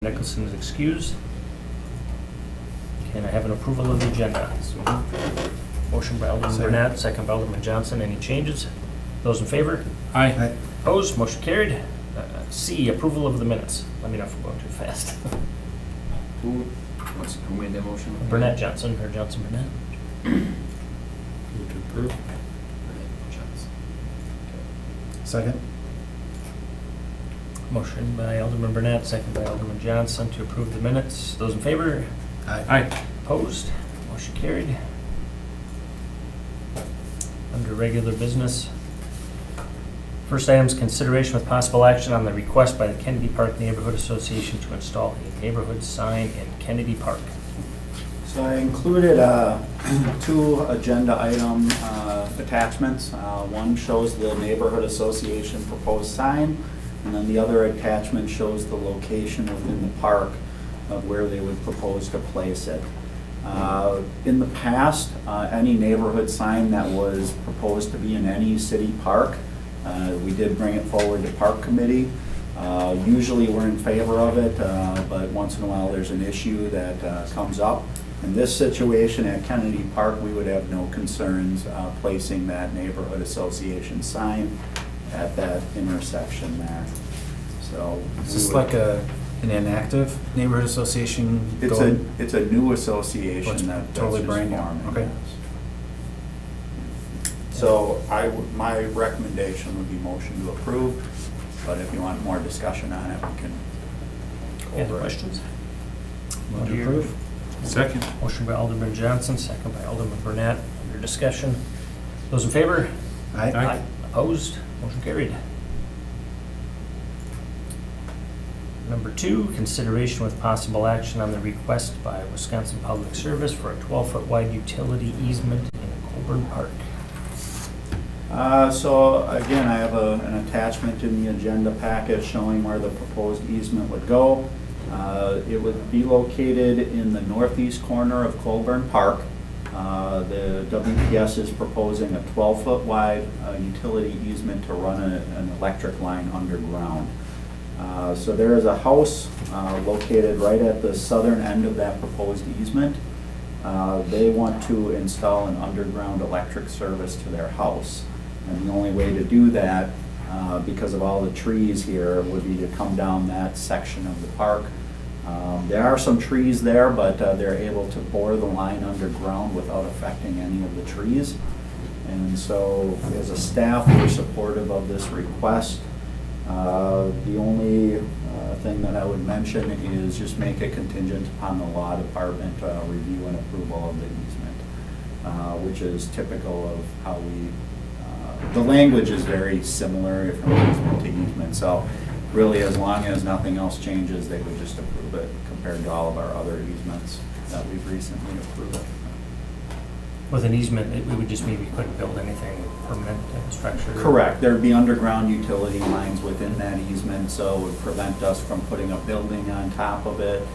Nicholson is excused. Can I have an approval of the agenda? Motion by Alderman Second. Burnett, second by Alderman Johnson. Any changes? Those in favor? Aye. Opposed? Motion carried. C, approval of the minutes. Let me know if I'm going too fast. Who made that motion? Burnett Johnson, or Johnson Burnett. Move to approve. Second. Motion by Alderman Burnett, second by Alderman Johnson to approve the minutes. Those in favor? Aye. Opposed? Motion carried. Under regular business. First item is consideration with possible action on the request by the Kennedy Park Neighborhood Association to install a neighborhood sign in Kennedy Park. So I included two agenda item attachments. One shows the neighborhood association proposed sign, and then the other attachment shows the location within the park of where they would propose to place it. In the past, any neighborhood sign that was proposed to be in any city park, we did bring it forward to Park Committee. Usually we're in favor of it, but once in a while there's an issue that comes up. In this situation at Kennedy Park, we would have no concerns placing that neighborhood association sign at that intersection there. So Is this like an inactive neighborhood association? it's a new association that's totally just brand new. forming, Okay. yes. So my recommendation would be motion to approve, but if you want more discussion on it, we can go Any over it. questions? Move to approve. Second. Motion by Alderman Johnson, second by Alderman Burnett. Under discussion. Those in favor? Aye. Opposed? Motion carried. Number 2, consideration with possible action on the request by Wisconsin Public Service for a 12-foot wide utility easement in Colburn Park. So again, I have an attachment in the agenda packet showing where the proposed easement would go. It would be located in the northeast corner of Colburn Park. The WPS is proposing a 12-foot wide utility easement to run an electric line underground. So there is a house located right at the southern end of that proposed easement. They want to install an underground electric service to their house. And the only way to do that, because of all the trees here, would be to come down that section of the park. There are some trees there, but they're able to bore the line underground without affecting any of the trees. And so, as a staff, we're supportive of this request. The only thing that I would mention is just make it contingent upon the law department review and approval of the easement, which is typical of how we, the language is very similar from easement to easement. So really, as long as nothing else changes, they would just approve it compared to all of our other easements that we've recently approved. With an easement, it would just mean we couldn't build anything permanent structure. Correct. There'd be underground utility lines within that easement, so it would prevent us from putting a building on top of it.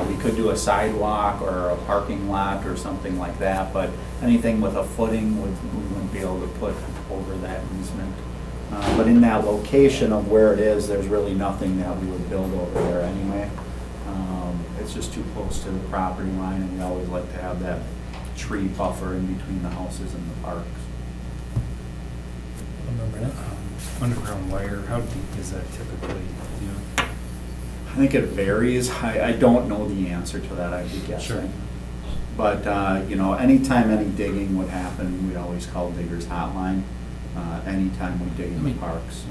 We could do a sidewalk or a parking lot or something like that, but anything with a footing, we wouldn't be able to put over that easement. But in that location of where it is, there's really nothing that we would build over there anyway. It's just too close to the property line, and we always like to have that tree buffer in between the houses and the parks. Alderman Burnett? Underground wire, how deep is that typically? You know? I think it varies. I don't know the answer to that, I'd be guessing. Sure. But, you know, anytime any digging would happen, we'd always call Diggers Hotline, anytime we dig in the parks.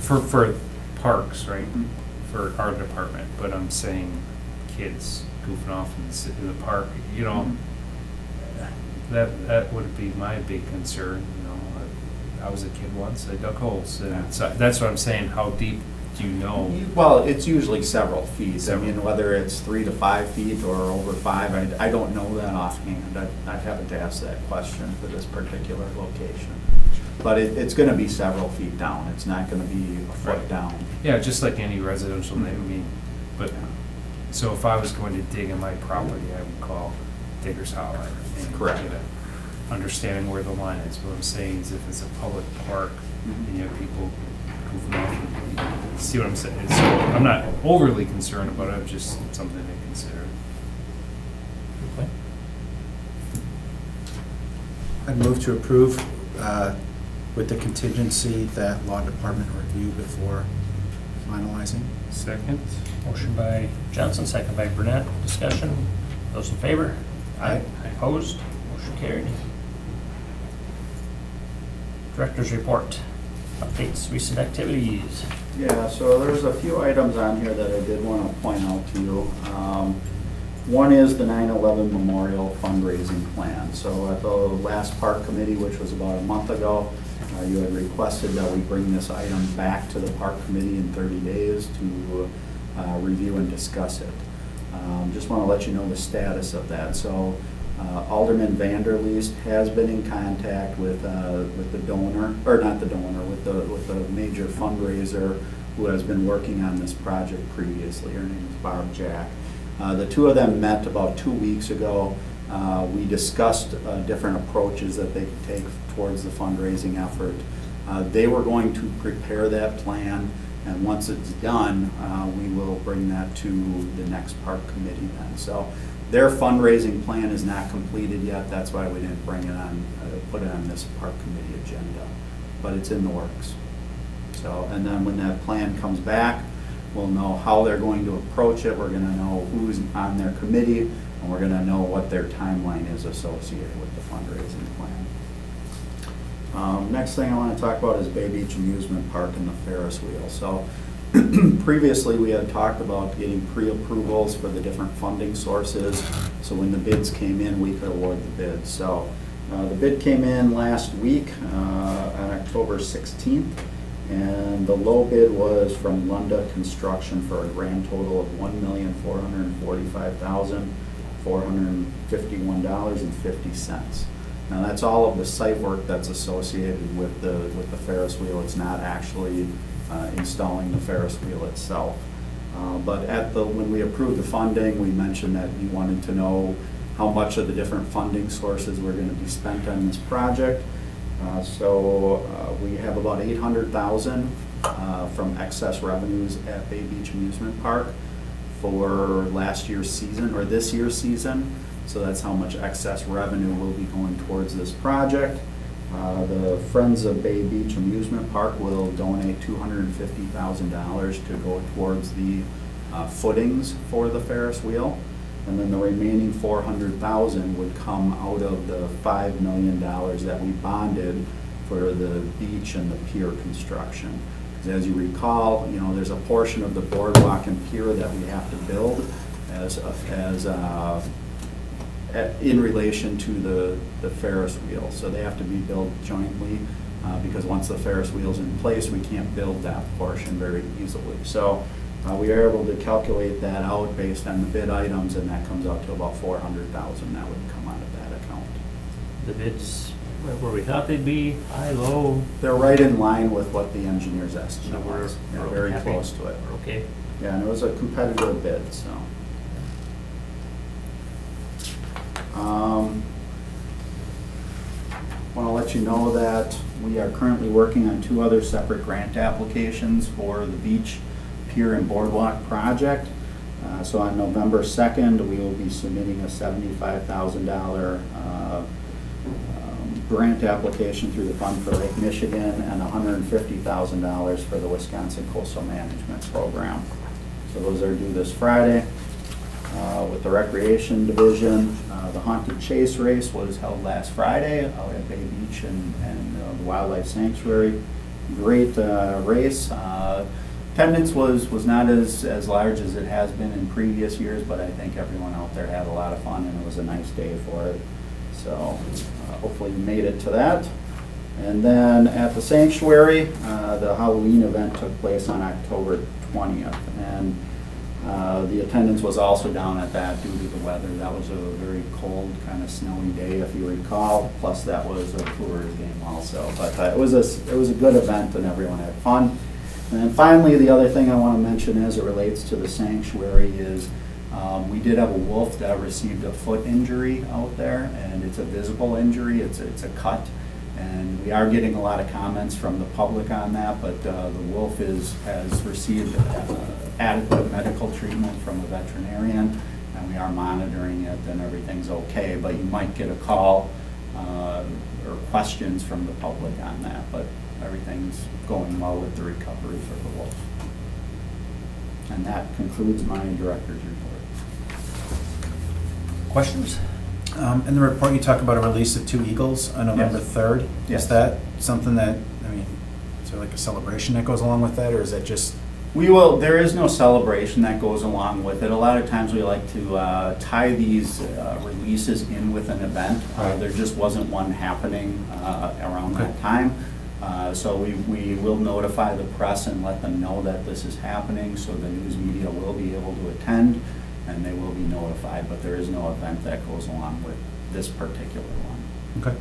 For parks, right? Mhm. For our department, but I'm saying kids goofing off in the park, you know, that would be my big concern, you know. I was a kid once, I dug holes, and so that's what I'm saying, how deep do you know? Well, it's usually several feet. Several. I mean, whether it's 3 to 5 feet or over 5, I don't know that offhand. I'd have to ask that question for this particular location. But it's gonna be several feet down. It's not gonna be a foot Right. down. Yeah, just like any residential, I mean, but, so if I was going to dig in my property, I would call Digger's Hotline. and Correct. get a understanding where the line is. What I'm saying is if it's a public park Mhm. and you have people goofing off, See what I'm saying? So I'm not overly concerned about it, just something to consider. Okay. I'd move to approve with the contingency that law department review before finalizing. Second? Motion by Johnson, second by Burnett. Discussion. Those in favor? Aye. Opposed? Motion carried. Director's report. Updates, recent activities. Yeah, so there's a few items on here that I did want to point out to you. One is the 9/11 Memorial fundraising plan. So at the last park committee, which was about a month ago, you had requested that we bring this item back to the park committee in 30 days to review and discuss it. Just want to let you know the status of that. So Alderman Vanderleest has been in contact with the donor, or not the donor, with the major fundraiser who has been working on this project previously. Her name is Barb Jack. The two of them met about 2 weeks ago. We discussed different approaches that they could take towards the fundraising effort. They were going to prepare that plan, and once it's done, we will bring that to the next park committee then. So their fundraising plan is not completed yet. That's why we didn't bring it on, put it on this park committee agenda, but it's in the works. So, and then when that plan comes back, we'll know how they're going to approach it. We're going to know who's on their committee, and we're going to know what their timeline is associated with the fundraising plan. Next thing I want to talk about is Bay Beach Amusement Park and the Ferris wheel. So previously we had talked about getting pre-approvals for the different funding sources. So when the bids came in, we could award the bids. So the bid came in last week on October 16th. And the low bid was from Lunda Construction for a grand total of $1,445,451.50. Now that's all of the site work that's associated with the Ferris wheel. It's not actually installing the Ferris wheel itself. But when we approved the funding, we mentioned that we wanted to know how much of the different funding sources were going to be spent on this project. So we have about $800,000 from excess revenues at Bay Beach Amusement Park for last year's season, or this year's season. So that's how much excess revenue will be going towards this project. The Friends of Bay Beach Amusement Park will donate $250,000 to go towards the footings for the Ferris wheel. And then the remaining $400,000 would come out of the $5 million that we bonded for the beach and the pier construction. Because as you recall, there's a portion of the boardwalk and pier that we have to build in relation to the Ferris wheel. So they have to be built jointly because once the Ferris wheel's in place, we can't build that portion very easily. So we are able to calculate that out based on the bid items, and that comes out to about $400,000 that would come out of that account. The bids, where we thought they'd be, high, low. They're right in line with what the engineer's estimate So we're was. Yeah, very happy. close to it. We're okay. Yeah, and it was a competitive bid, so. Want to let you know that we are currently working on 2 other separate grant applications for the beach, pier, and boardwalk project. So on November 2nd, we will be submitting a $75,000 grant application through the Fund for Lake Michigan and $150,000 for the Wisconsin Coastal Management Program. So those are due this Friday. With the Recreation Division, the Haunted Chase Race was held last Friday out at Bay Beach and the Wildlife Sanctuary. Great race. Attendance was not as large as it has been in previous years, but I think everyone out there had a lot of fun and it was a nice day for it. So hopefully you made it to that. And then at the sanctuary, the Halloween event took place on October 20th. And the attendance was also down at that due to the weather. That was a very cold, kind of snowy day, if you recall. Plus, that was a Brewers game also. But it was a good event, and everyone had fun. And then finally, the other thing I want to mention as it relates to the sanctuary is we did have a wolf that received a foot injury out there, and it's a visible injury. It's a cut. And we are getting a lot of comments from the public on that, but the wolf has received adequate medical treatment from a veterinarian, and we are monitoring it, and everything's okay. But you might get a call or questions from the public on that, but everything's going well with the recovery for the wolf. And that concludes my director's report. Questions? In the report, you talk about a release of 2 eagles on November Yes. 3rd. Yes. Is that something that, I mean, is there like a celebration that goes along with that, or is that just? There is no celebration that goes along with it. A lot of times we like to tie these releases in with an event. There just wasn't one happening around that time. So we will notify the press and let them know that this is happening, so the news media will be able to attend, and they will be notified, but there is no event that goes along with this particular one. Okay.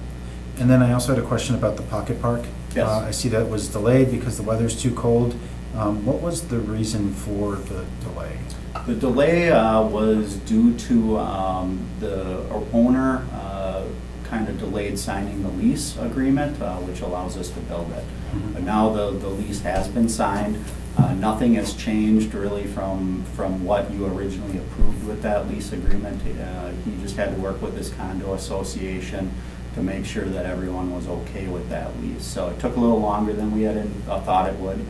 And then I also had a question about the Pocket Park. Yes. I see that was delayed because the weather's too cold. What was the reason for the delay? The delay was due to the owner kind of delayed signing the lease agreement, which allows us to build it. Mhm. But now the lease has been signed. Nothing has changed really from what you originally approved with that lease agreement. He just had to work with his condo association to make sure that everyone was okay with that lease. So it took a little longer than we had thought it would.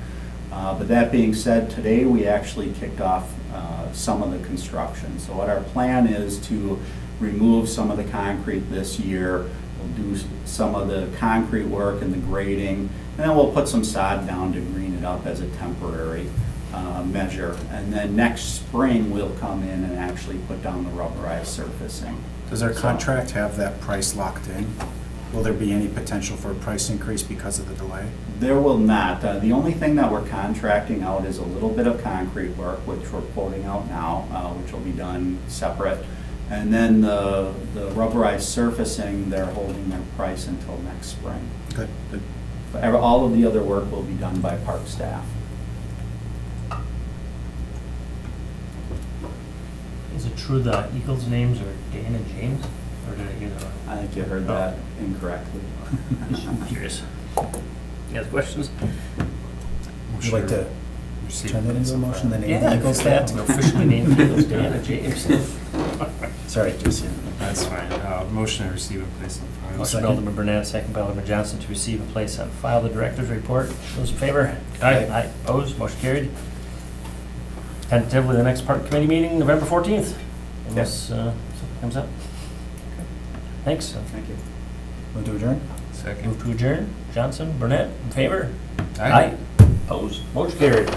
But that being said, today we actually kicked off some of the construction. So what our plan is to remove some of the concrete this year. We'll do some of the concrete work and the grading, and then we'll put some sod down to green it up as a temporary measure. And then next spring, we'll come in and actually put down the rubberized surfacing. Does our So- contract have that price locked in? Will there be any potential for a price increase because of the delay? There will not. The only thing that we're contracting out is a little bit of concrete work, which we're quoting out now, which will be done separate. And then the rubberized surfacing, they're holding their price until next spring. Good. Good. But all of the other work will be done by park staff. Is it true the Eagles' names are Dan and James? Or did I hear that wrong? I think you heard that incorrectly. I'm curious. Any other questions? Would you like to turn that into a motion, the name Yeah, of the Eagles? that's officially named Eagles, Dan and James. Sorry, Jesse. That's fine. Motion to receive and place on file. Motion by Alderman Burnett, second by Alderman Johnson to receive and place on file the director's report. Those in favor? Aye. Opposed? Motion carried. Tentatively, the next park committee meeting, November 14th, unless something comes up. Thanks. Thank you. Move to adjourn? Second. Move to adjourn. Johnson, Burnett, in favor? Aye. Opposed? Motion carried.